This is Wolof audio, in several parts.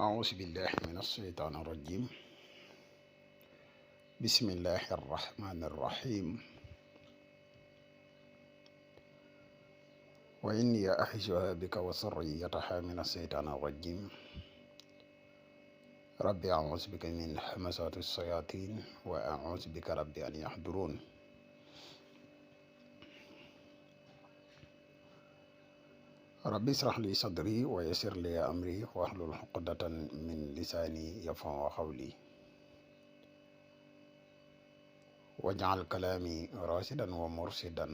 أعوذ بالله من الشيطان الرجيم. بسم الله الرحمن الرحيم. وإني أعيذها بك وذريتها من الشيطان الرجيم. ربي أعوذ بك من همزات الشياطين وأعوذ بك ربي أن يحضرون. ربي اشرح لي صدري ويسر لي أمري واحلل عقدة من لساني يفقهوا قولي واجعل كلامي راشدا ومرشدا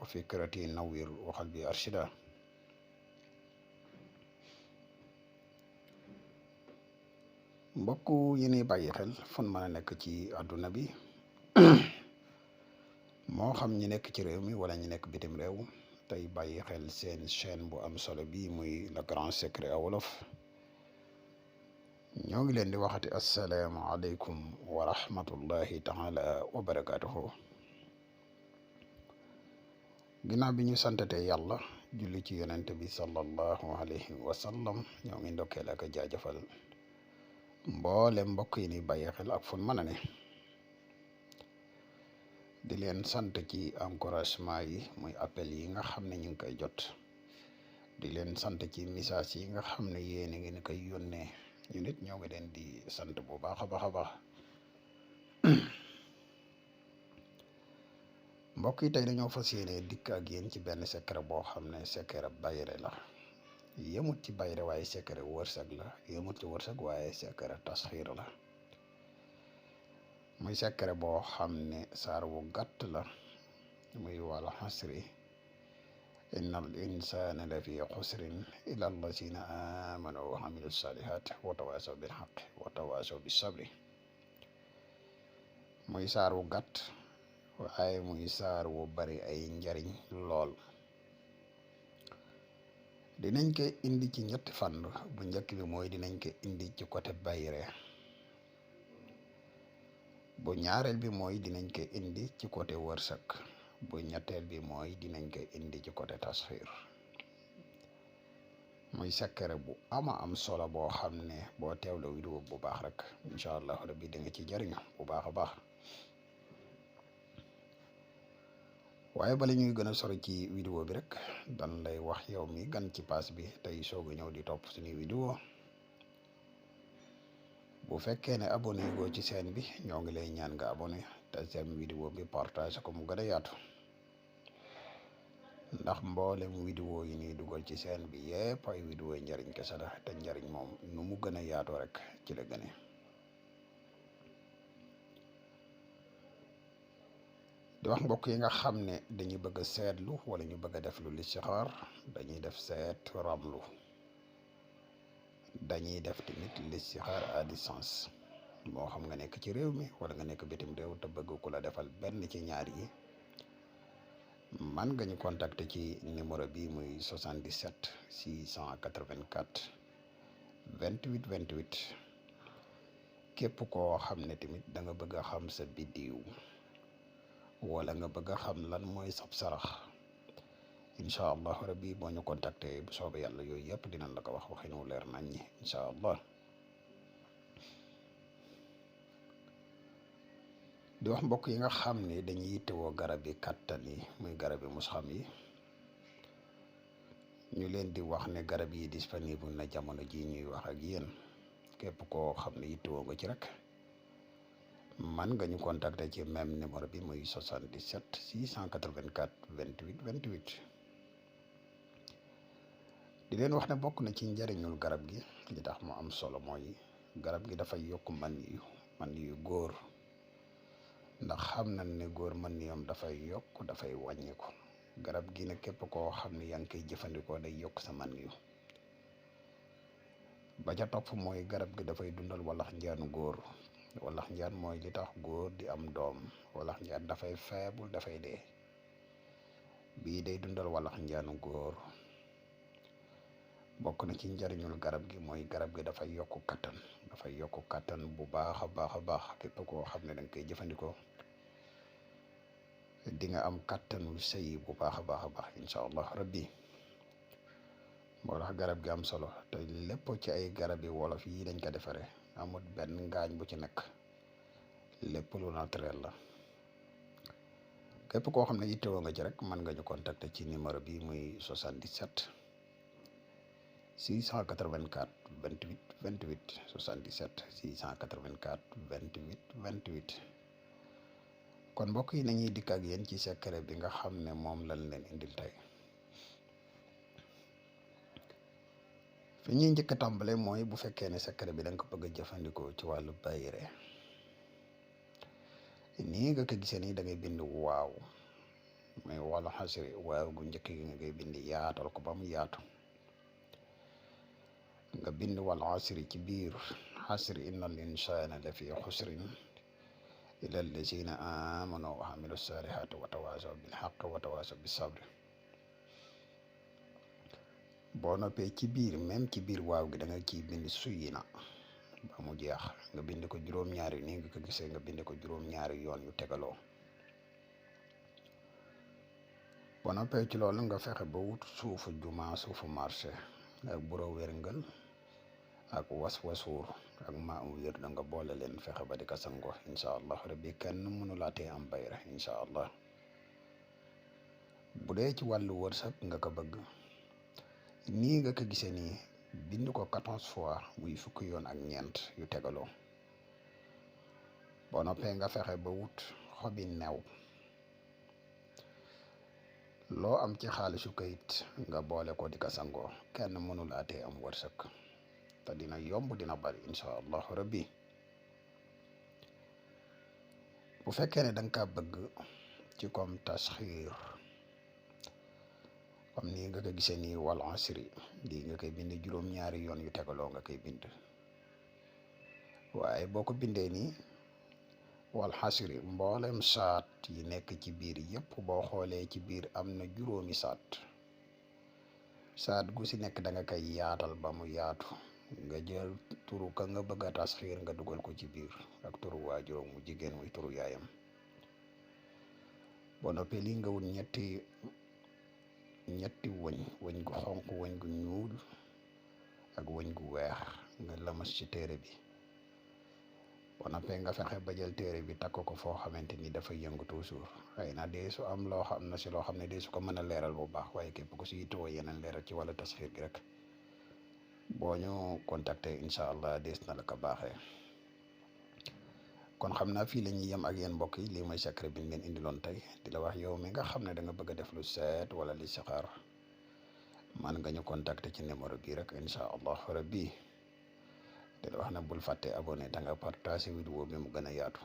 وفكرتي نوير وقلبي أرشدا. mbokk yi ni bàyyi xel fun mën a nekk ci àdduna bi moo xam ñi nekk ci réew mi wala ñi nekk bitim réew tey bàyyi xel seen chaîne bu am solo bi muy le grand secret à wolof, ñoo ngi leen di waxati assalaamu aleykum wa rahmatullahi taala wa barakatuhu. ginnaaw bi ñu santatee yàlla julli ci yonente bi sallallahu alayhi wa sallam, ñoo ngi ndokkeel ak jaajëfal mboole mbokk yi ni bàyyi xel ak fun mën a ne, di leen sant ci encouragement yi muy appel yi nga xam ne ñu ngi koy jot, di leen sant ci message yi nga xam ne yéen a ngi ni koy yónnee. ñu nit ñoo ngi leen di sant bu baax a baax a baax. mbokk yi tey dañoo fas yéene dikk ak yéen ci benn secret boo xam ne secret bayre la. yemut ci bayre waaye secret wërsëg la, yemut ci wërsëg waaye secret tasxiir la. muy secret boo xam ne saar wu gàtt la, muy wal xasri inna al insana la fi xusrin illa allazina amanu wa amilu salihat wa tawasaw bil xaq wa tawasaw bis sabri. muy saar wu gàtt waaye muy saar wu bari ay njariñ lool. dinañ ko indi ci ñetti fànn. bu njëkk bi mooy dinañ ko indi ci côté bayre. bu ñaareel bi mooy dinañ ko indi ci côté wërsëg. bu ñetteel bi mooy dinañ ko indi ci côté tasxiir. muy secret bu am solo boo xam ne boo teewloo vidéo bu baax rek incha allah rabbi di nga ci jëriñu bu baax a baax. waaye bala ñuy gën a sori ci vidéo bi rek dan lay wax yow mi gan ci pass bi tey soog a ñëw di topp suñuy vidéo, bu fekkee ne abonné goo ci chaîne bi ñoo ngi lay ñaan nga abonné te seen vidéo bi partage ko mu gën a yaatu, ndax mboolem vidéo yi ñuy dugal ci chaîne bi yépp ay vidéo yi njariñ kese la, te njariñ moom nu mu gën a yaatoo rek ci la gëne. di wax mbokk yi nga xam ne dañuy bëgg a seetlu wala ñu bëgg a def lu listixaar, dañuy def seet ramlu, dañuy def tamit listixaar à distance. moo xam nga nekk ci réew mi wala nga nekk bitim réew te bëgg ku la defal benn ci ñaar yi, man nga ñu contacter ci numéro bi muy 77 684 28 28. képp koo xam ne tamit da nga bëgg a xam sa biddiw wala nga bëgg a xam lan mooy sab sarax, incha allah rabbi boo ñu contacter bu soobee yàlla yooyu yëpp dinañ la ko wax waxinu leer nañ ñi incha allah. di wax mbokk yi nga xam ne dañuy yittewoo garab yi kàttan yi muy garab yi musxam yi, ñu leen di wax ne garab yi disponible na jamono ji ñuy wax ak yéen. képp koo xam ne yittewoo nga ci rek man nga ñu contacter ci même numéro bi muy 77 684 28 28. di leen wax ne bokk na ci njariñul garab gi li tax mu am solo mooy garab gi dafay yokk man yu góor, ndax xam nañ ne góor mën yoom dafay yokk dafay wàññiku. garab gi ne képp koo xam ne yaa ngi koy jëfandikoo day yokk sa man yu. ba ca topp mooy garab gi dafay dundal walax njaanu góor. walax njaan mooy li tax góor di am doom. walax njaan dafay faible dafay dee, bii day dundal walax njaanu góor. bokk na ci njariñul garab gi mooy garab gi dafay yokk kattan, bu baax a baax a baax. képp koo xam ne da nga koy jëfandikoo di nga am kattanu sëy bu baax a baax a baax incha allah rabbi. moo tax garab gi am solo te lépp ci ay garab yi wolof yi dañ ko defaree amul benn ngaañ bu ci nekk lépp lu naturel la. képp koo xam ne yittewoo nga ci rek mën nga ñu contacter ci numéro bi muy 77 684 28 28 77 684 28 28. kon mbokk yi nañuy dikk ak yéen ci secret bi nga xam ne moom lañ leen indil tey. fi ñuy njëkk a tàmbale mooy bu fekkee ne secret bi da nga ko bëgg a jëfandikoo ci wàllu bayre nii nga ko gisee nii da ngay bind waaw mais wàllu xasri waaw gu njëkk gi nga koy bind yaatal ko ba mu yaatu nga bind wal asri ci biir xasri innal insana la fi xusrin illa allazina amanu wa amilu salihati wa tawasaw bil xaq wa tawasaw bis sabri. boo noppee ci biir même ci biir waaw gi da nga ciy bind suyina ba mu jeex nga bind ko juróom-ñaari nii nga ko gisee nga bind ko juróom-ñaari yoon yu tegaloo. boo noppee ci loolu nga fexe ba wut suufu juma suufu marché ak buro wérngal ak was-wasuur ak maa wér da nga boole leen fexe ba di ko sangoo incha allah rabbi kenn mënu laa tee am bayra incha allah. bu dee ci wàllu wërsëg nga ko bëgg nii nga ko gisee nii bind ko 14 fois muy fukki yoon ak ñeent yu tegaloo. boo noppee nga fexe ba wut xobi new loo am ci xaalisu kayit nga boole ko di ko sangoo kenn mënul atee am wërsëg te dina yomb dina bari incha allahu rabbi. bu fekkee ne da nga kaa bëgg ci comme tasxiir comme nii nga ko gisee nii wal asri di nga koy bind juróom-ñaari yoon yu tegaloo nga koy bind waaye boo ko bindee nii wal xasri mboolem saat yi nekk ci biir yëpp boo xoolee ci biir am na juróomi saat gu si nekk da nga koy yaatal ba mu yaatu nga jël turu ka nga bëgg a tasxiir nga dugal ko ci biir ak turu waajuram mu jigéen muy turu yaayam. boo noppee lii nga wut ñetti wëñ gu xonq wëñ gu ñuul ak wëñ gu weex nga lamas ci téere bi. boo noppee nga fexe ba jël téere bi takk ko foo xamante ni dafa yëngu toujours xëy na dee su am loo xam na si loo xam ne dee su ko mën a leeral bu baax waaye képp ku si yittewoo yeneen leeral ci wàllu tasxiir gi rek boo ñu contacter incha allah dees na la ko baaxee. kon xam naa fii la ñuy yem ak yéen mbokk yi lii mooy secret bi ñu leen indiloon tey di la wax yow mi nga xam ne da nga bëgg a def lu seet wala li saxaar man nga ñu contacter ci numéro bii rek incha allah rabbi di la wax ne bul fàtte abonné da nga partagé vidéo bi mu gën a yaatu.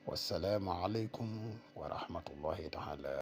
wassalaamu aleykum wa rahmatullahi taala